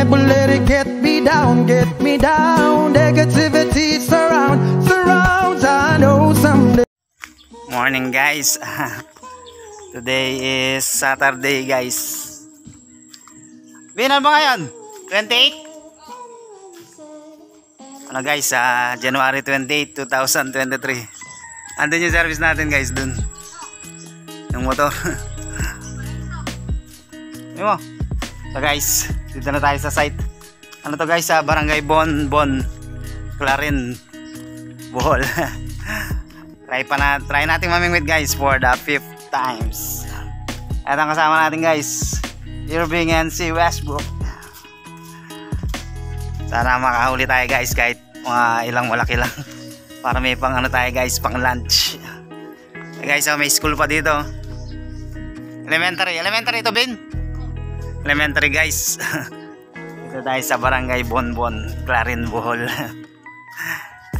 never let it get me down, get me down. Negativity surrounds, I know someday. Morning guys. Today is Saturday guys. Binan ba ngayon? 28? Ano guys, January 28, 2023. Andun yung service natin guys dun. Yung motor. Yun mo. So guys, dito na tayo sa site. Ano to guys, sa Barangay Bon, Clarin, Bohol. Try natin mamingwit guys for the 5th times. At ang kasama natin guys, Irving and si Westbrook. Sana makahuli tayo guys, kahit mga ilang malaki lang. Para may pang ano tayo guys, pang lunch. Guys, may school pa dito. Elementary ito Ben. Elementary guys. Dito tayo sa Barangay Bon, Clarin, Bohol.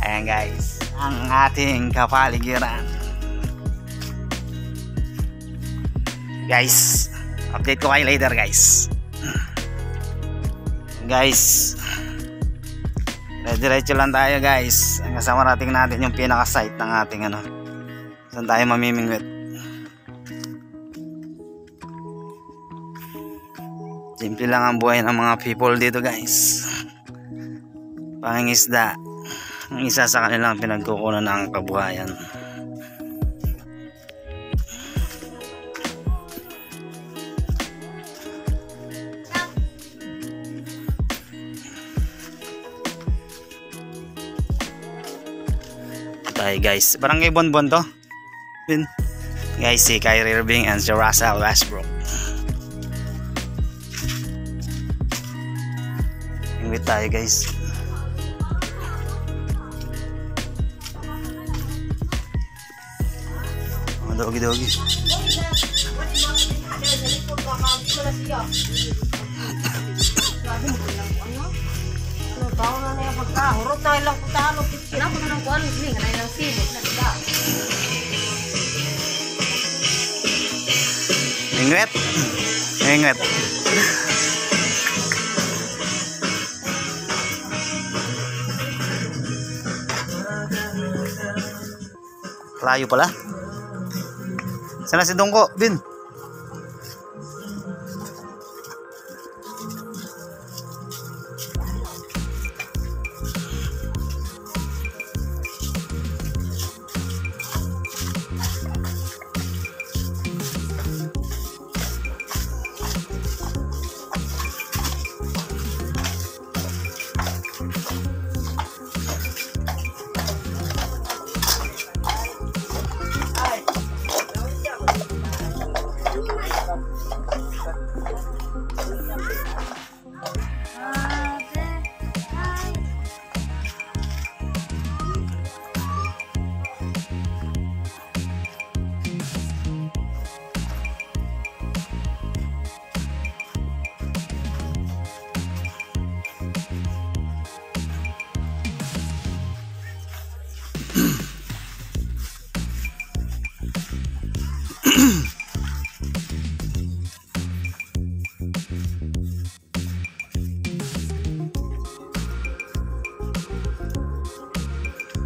Ayan guys, ang ating kapaligiran. Guys, update ko kayo later guys. Guys, diretso lang tayo guys. Ang kasama natin yung pinaka-site ng ating ano, saan tayo mamimingwit. Simple lang ang buhay ng mga people dito guys. Pangingisda ang isa sa kanilang pinagkukunan ng kabuhayan. Tayo guys, Barangay Bon to guys, si Kyrie Irving and si Russell Westbrook. Ingwit tayo guys. Dogi. Ingwit. Layo pala. Sana si Dongko, Bin.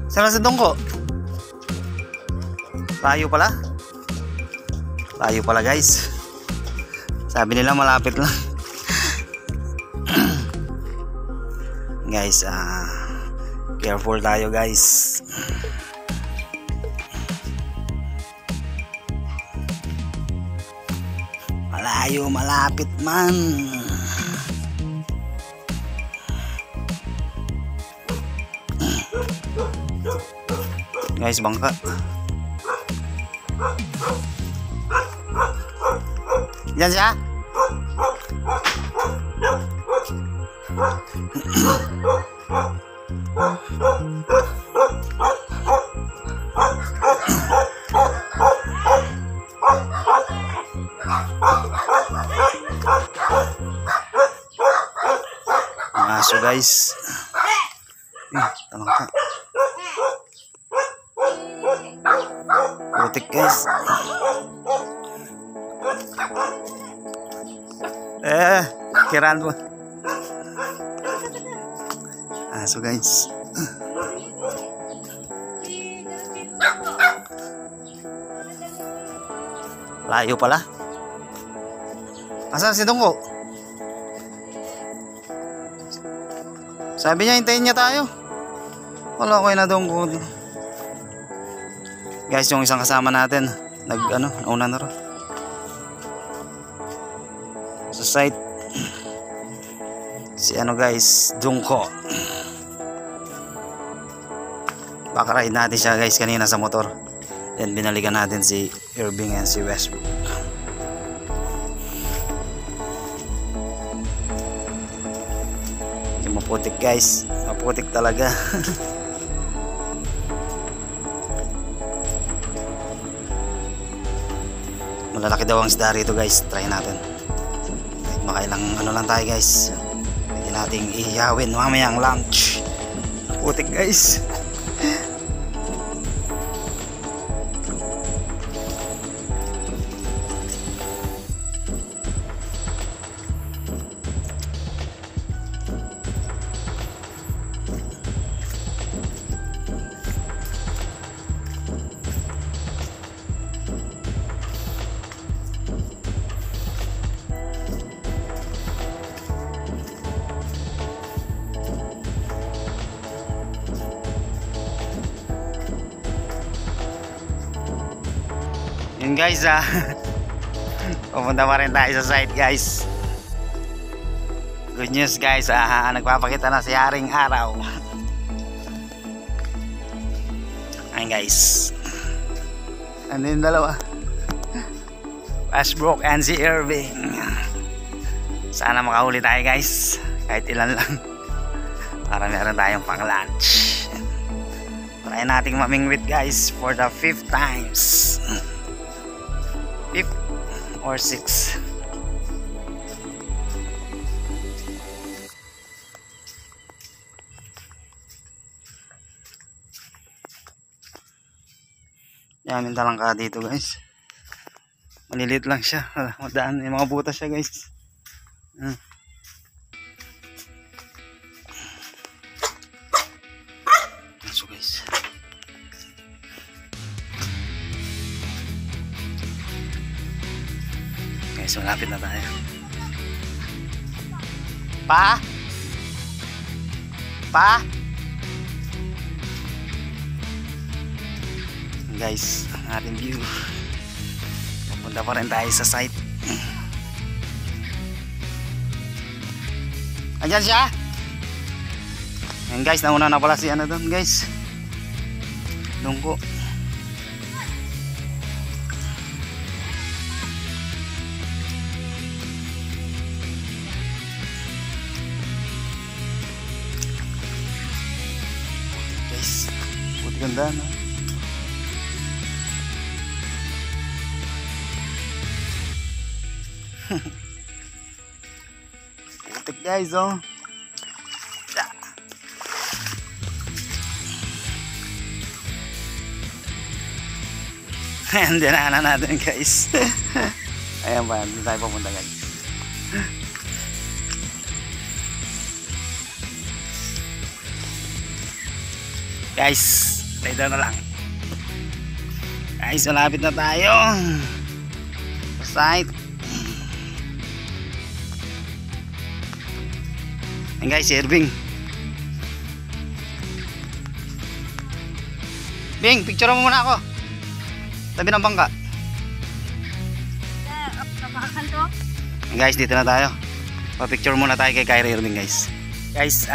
Sana si Dongko. Layo pala guys. Sabi nila malapit lang. Guys, careful tayo guys. Malayo, malapit man. Guys, bangka. Diyan siya. Aso guys. Tanong ka. Putik guys. Kiraan mo. So guys, layo pala. Asan si Dungko? Sabi niya hintayin niya tayo. Wala ko na Dungko. Guys, yung isang kasama natin nauna na rin sa site. Si guys, Dungko. Pakaride natin siya guys kanina sa motor. Then binalikan natin si Irving and si Westbrook. Yung maputik guys, maputik talaga. Malalaki daw ang isda rito guys, try natin. Kahit makailang lang tayo guys, pwede nating ihiyawin mamaya ang lunch. Maputik guys. Yun guys, pupunta pa rin tayo sa site guys. Good news guys, nagpapakita na si Haring Araw. Ayun guys, andun yung dalawa, Westbrook and si Irving. Sana makahuli tayo guys, kahit ilan lang, para meron tayong pang lunch. Try nating mamingwit guys for the 5th times. 5th or 6th. Yamin talangka dito guys. Maliliit lang siya. Madaan yung mga butas siya guys. So guys, so lapit na tayo. Pa? Guys, ang ating view. Pupunta pa rin tayo sa site. Ayan siya. Ayan guys, nauna na pala si doon guys. Dungko. Ganda no? Putik guys oh. Ayan, dinaanan natin guys. Ayan ba, hindi tayo pupunta guys. Guys, tayo na lang. Guys, malapit na tayo sa site. Ayan guys, si Irving. Bing, picture mo muna ako. Tabi ng bangka. Ayan guys, dito na tayo. Pa-picture muna tayo kay Kyrie Irving guys. Guys,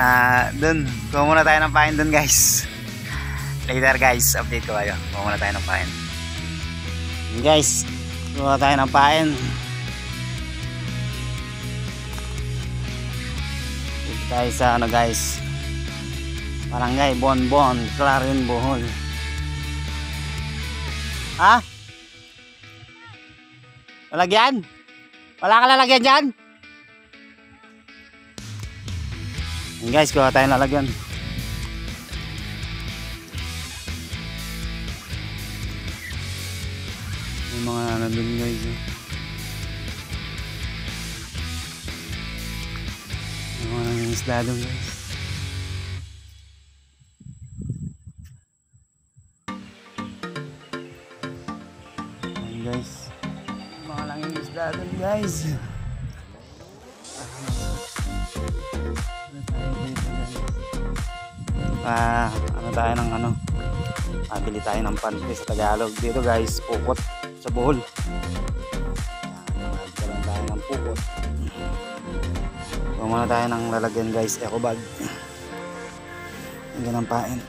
dun. Kuha muna tayo ng pain dun guys. Later guys, update ko kayo. Kuha muna tayo ng pain. Guys, kuha tayo ng pain. Dito tayo sa guys, Barangay Bonbon, Clarin, Bohol. Ha? Lalagyan? Wala ka lalagyan dyan? Guys, kuha tayo lalagyan. Yung mga nandun guys yung mga isda doon guys. Ayan guys. Mga lang yung isda doon guys. Ano tayo ng ano? Bili tayo ng panty sa Tagalog dito guys, pukot sa Bohol. Nagkaroon tayo ng pukot. Huwag muna tayo ng lalagyan guys, eco bag. Ang ganang pain.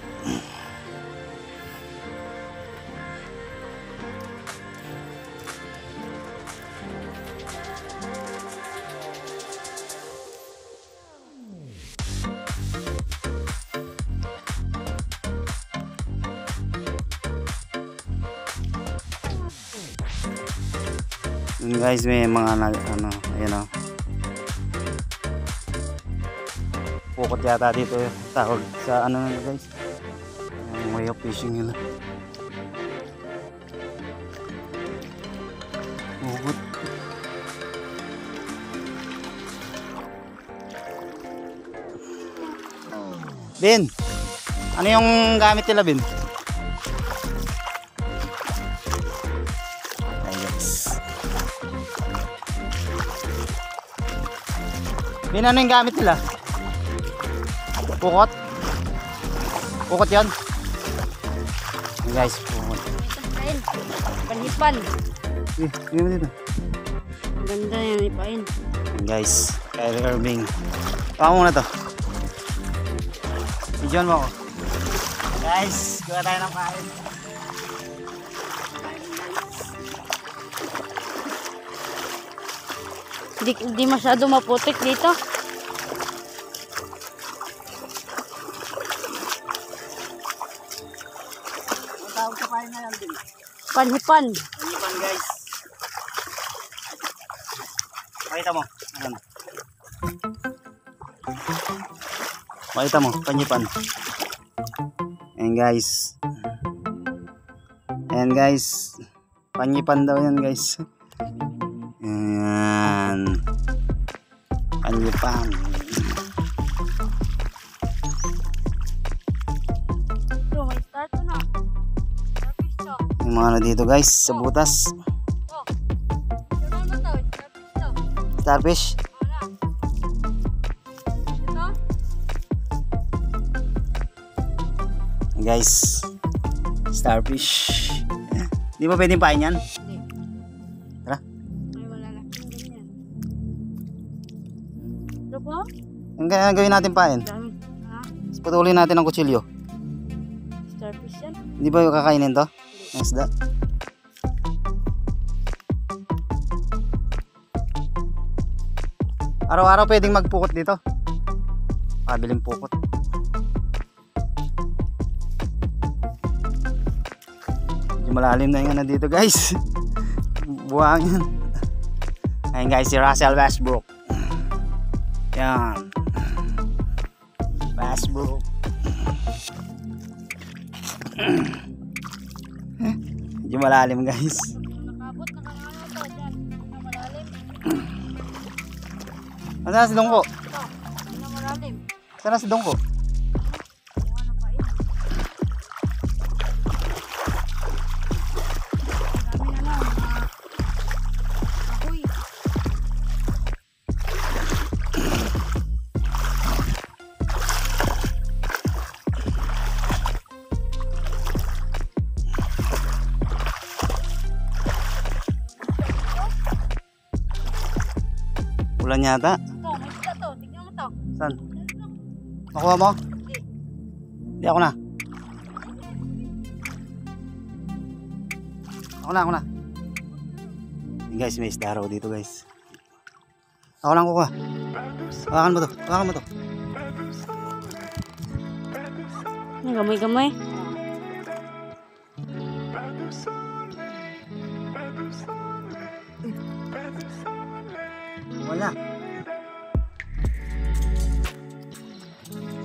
Guys, may mga ano, ayun o. Pukot yata dito yung tawag sa ano guys. Yung way of fishing nila. Pukot. Ben, ano yung gamit nila Ben? Ben, ano yung gamit nila? Pukot? Pukot yan? Guys, pukot. Panhipan. Hindi mo dito. Ganda yan, ipain. Guys, Kyle Irving. Paka muna to. Idiyon mo ako. Guys, gawa tayo ng kain. Hindi masyado maputik dito. Ang tawag sa kain na yan din. Panhipan. Panhipan guys. Pakita mo. Ayan. Pakita mo, panhipan. Ayan guys. Ayan guys. Panhipan daw yan guys. Ayan. Panhipan. Bro, may start na. Yung mga ano dito guys, sa butas. Starfish. Guys, starfish. Di ba pwedeng pain yan? Tara. May malalaking ganyan. Ito po? Ang gawin natin pain. Dami. Ha? Putulin natin ang kutsilyo. Starfish yan? Hindi ba yung kakainin to? Ang isda. Araw-araw pwedeng magpukot dito. Pabiling pukot. Malalim na yung ano dito guys. Buhangin. Ayun guys, si Russell Westbrook. Yan. Westbrook. Medyo malalim guys. Nakabot na kanano to dyan. Na malalim. Saan na si Dongko? Ito. Na malalim. Saan na si Dongko? Ano pa ito? Dami na lang. Ahoy. Ulan yata. Ito, may isda to. Tignan mo to. Saan? Nakuha mo? Hindi. Hindi, ako na. Ako na. Yung guys, may isda raw dito guys. Ako lang kukuha. Hawakan mo to. Gamay-gamay.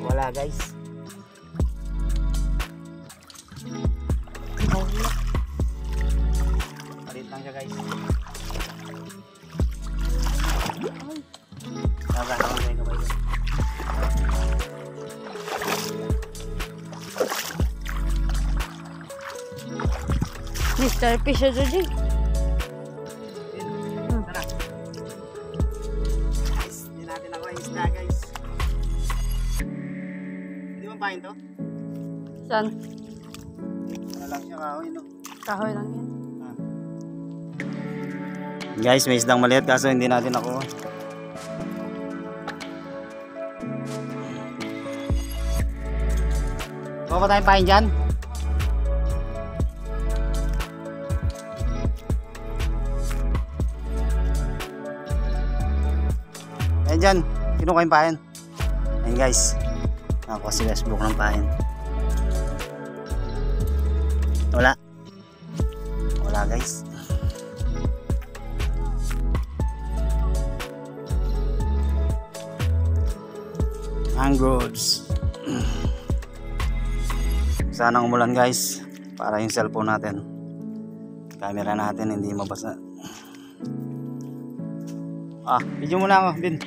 Wala guys. Palit lang siya guys. Sabi lang kayo. Mr. Fish o Jing. Tara. Guys, hindi natin ako yung isda guys. Hindi mo pahin to? Saan? Ano lang siya kahoy no? Kahoy lang yan. Guys, may isdang maliit kaso hindi natin nakuha. Kuha pa tayong pahin dyan? Ayan dyan, kinuha yung pahin. Ayan guys, nakakuha si Westbrook ng pahin. Wala. Wala guys. Mangroves. Sana umulan guys para yung cellphone natin, camera natin hindi mabasa. Video muna ako Bin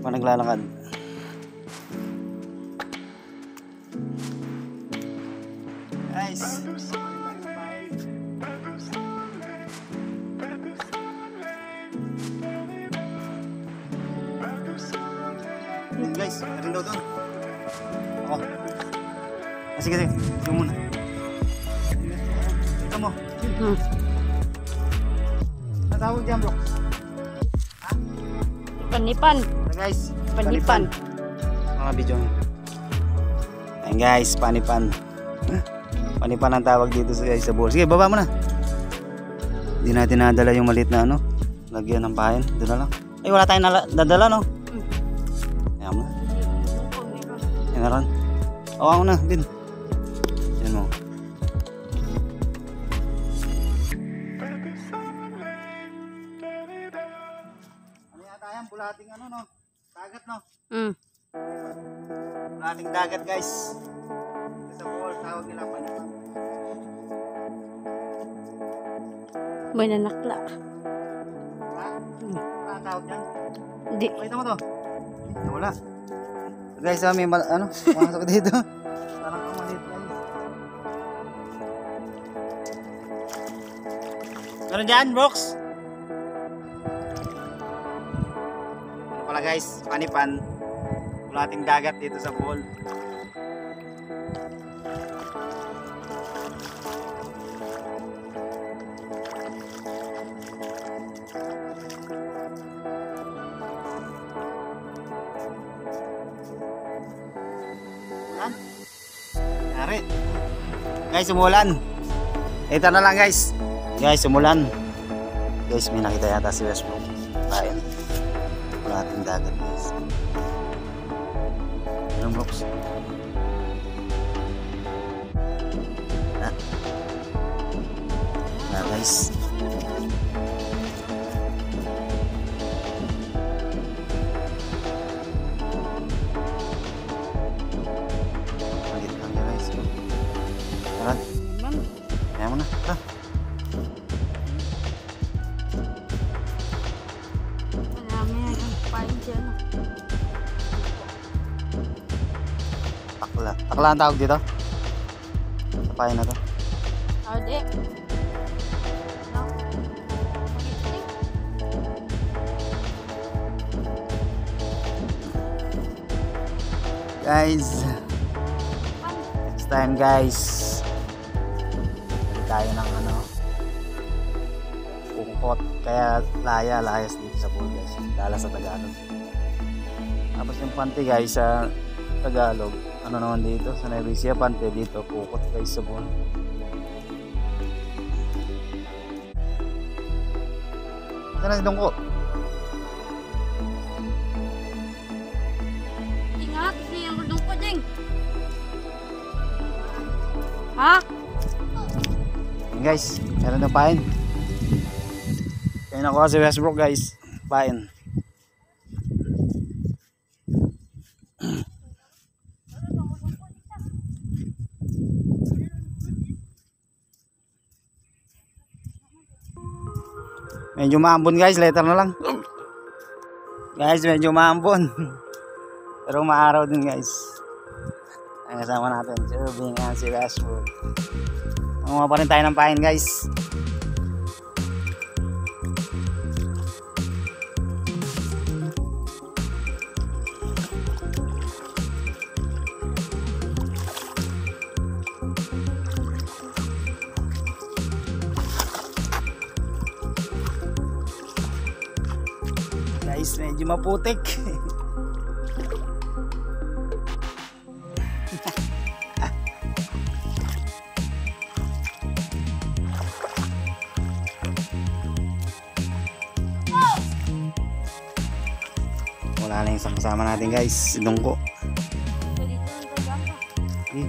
pa naglalakad. Guys, guys, meron daw doon. Ako. Sige, sige. Sige muna. Ito mo. Natawag dyan, bro. Panipan. Guys, Panipan. Mga video. Ayan guys, panipan. Panipan ang tawag dito sa bowl. Sige, baba mo na. Hindi natin nadala yung maliit na ano. Lagyan ng pahin. Doon na lang. Ay, wala tayong nadala, no? Ayan mo. Ayan na ron. Awa ko na, Bin. Ayan mo. Ano yata yan? Pulating ano, no? Dagat, no? Pulating dagat, guys. Sa bowl, tawag nila panipan. May nanakla. Wala ang tawag dyan. Hindi. Pakita mo to. Wala. Guys, may ano, masok dito. Parang kamalit guys. Meron dyan, Brooks? Ano pala guys, panipan. Pulating dagat dito sa pool. Ari. Guys, umulan. Ito na lang guys. Guys, umulan. Guys, may nakita yata si Westbrook. Kain. Wala ating dagat guys. Anong Brooks? Guys. Tara. Kaya mo na. Tara. Marami ang pain dyan. Takla. Takla ang tawag dito? Sa pahin na to. Di. Guys. Next time guys. Tayo ng ano ungkot, kaya layas dito sa pool guys, dala sa Tagalog. Tapos yung pante guys sa Tagalog, ano naman dito sa Nueva Ecija, pante dito, pukot guys sa pool. Saan na si Dongko? Ingat, siyang rudong ko ding. Ha? Guys, meron na pain. Kaya nakuha si Westbrook guys, pain. Medyo maambon guys, later na lang. Guys, medyo maambon. Pero maaraw din guys. Ang kasama natin, si Irving and si Rashford. Manguha pa rin tayo ng pain guys. Guys, medyo maputik. Wala na yung isang kasama natin guys, si Dungko. Okay.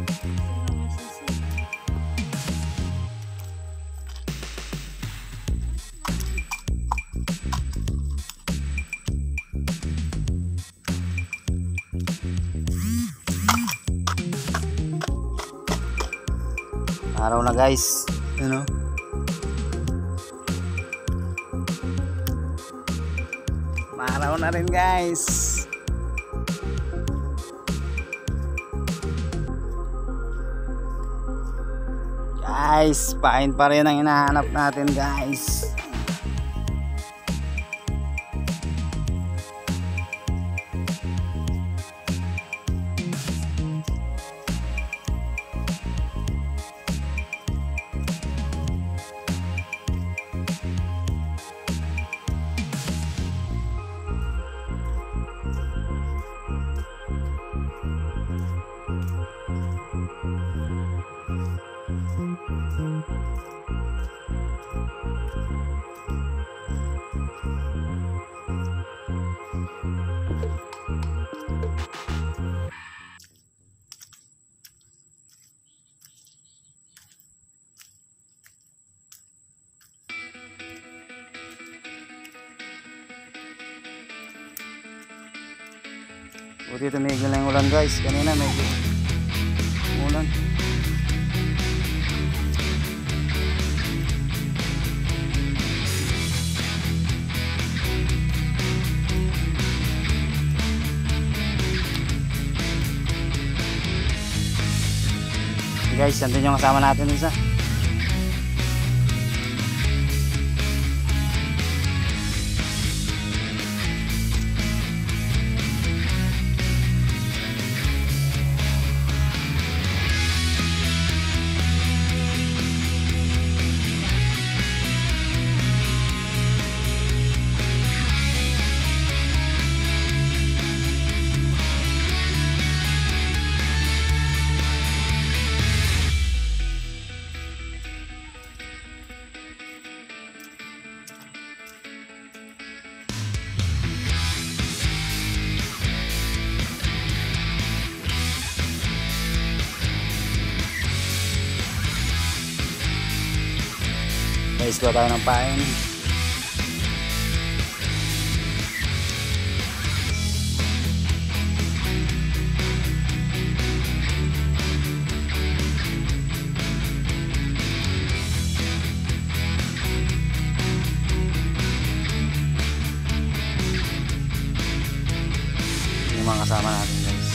Araw na guys, ano? Araw na rin guys. Guys, pain pa rin ang hinahanap natin guys. Buti tumigil na yung ulan guys, kanina medyo ulan. Guys, nandun yung kasama natin isa. Guys, kuha tayo ng pain. Yung mga kasama natin guys.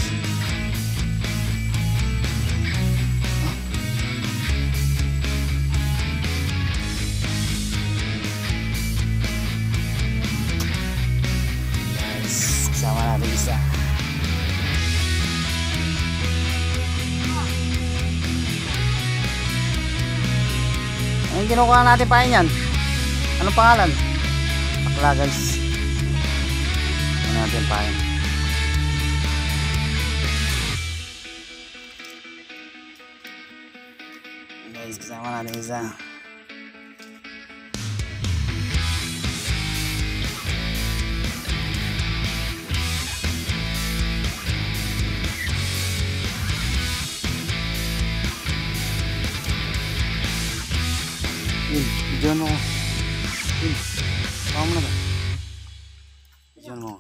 Sama natin isa. Anong kinukuha natin pa yan? Anong pangalan? Akla guys. Ano natin pa yan? Guys, kasama natin isa. Diyan mo. Paham mo na ba? Diyan mo.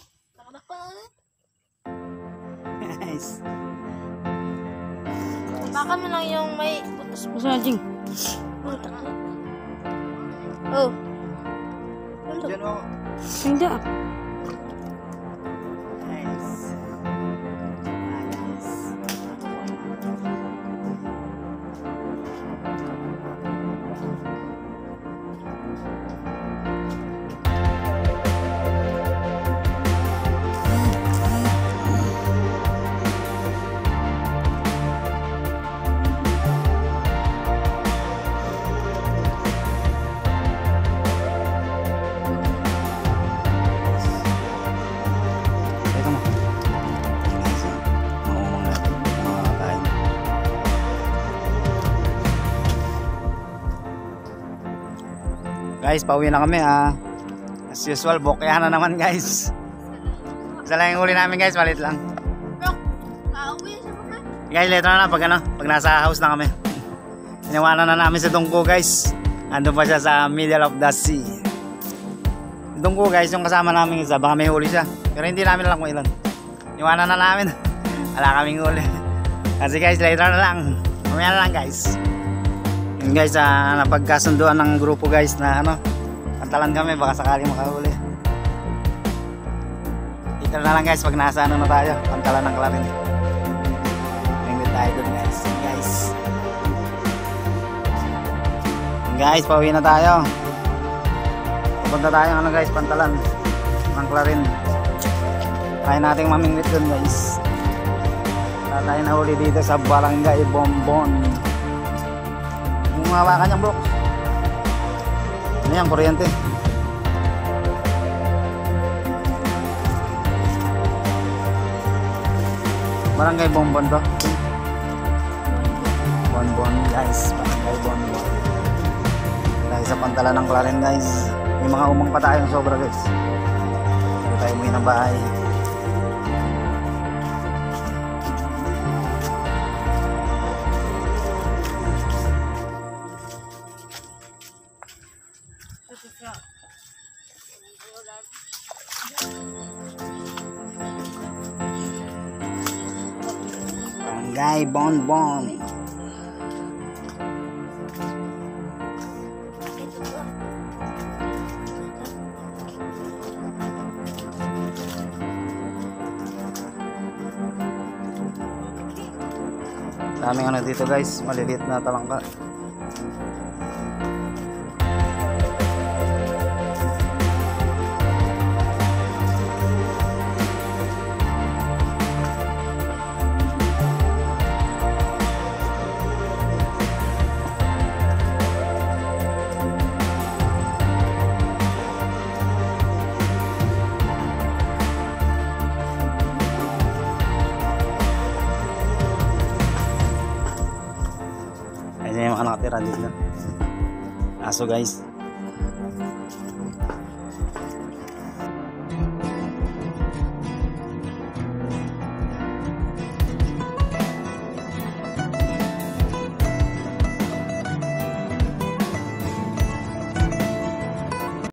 Nice. Baka mo lang yung may putas-putas na ding. Oh. Diyan mo. Hindi. Nice. Guys, pauwi na kami. As usual, bokeh na naman guys. Isa lang yung huli namin guys, malit lang. Guys, later na pag nasa house na kami. Iniwanan na namin si Dungko guys. Andun pa siya sa middle of the sea. Si Dungko guys, yung kasama namin isa, baka may huli siya. Pero hindi namin alam kung ilan. Iniwanan na namin. Wala kaming huli. Kasi guys, later na lang. Mamaya na lang guys. Yun guys, napagkasunduan ng grupo guys na pantalan kami, baka sakaling makahuli. Later na lang guys, pag nasa na tayo, pantalan ng Clarin. Tingnan tayo dun guys. Guys, pauwi na tayo. Pupunta tayo guys, pantalan ng Clarin. Kaya nating mamingwit dun guys. Wala tayo nahuli dito sa Barangay Bonbon. Kung hawakan niyang bro. Ano yan, kuryente. Barangay Bonbon to. Bonbon guys, Barangay Bonbon. Dahil sa pantalan ng Clarin guys. May mga umang pa tayong sobra guys. Hindi tayo umuwi ng bahay. Barangay Bonbon. Daming dito guys, maliliit na talangka. Ayan yung mga nakatira dito. Aso guys.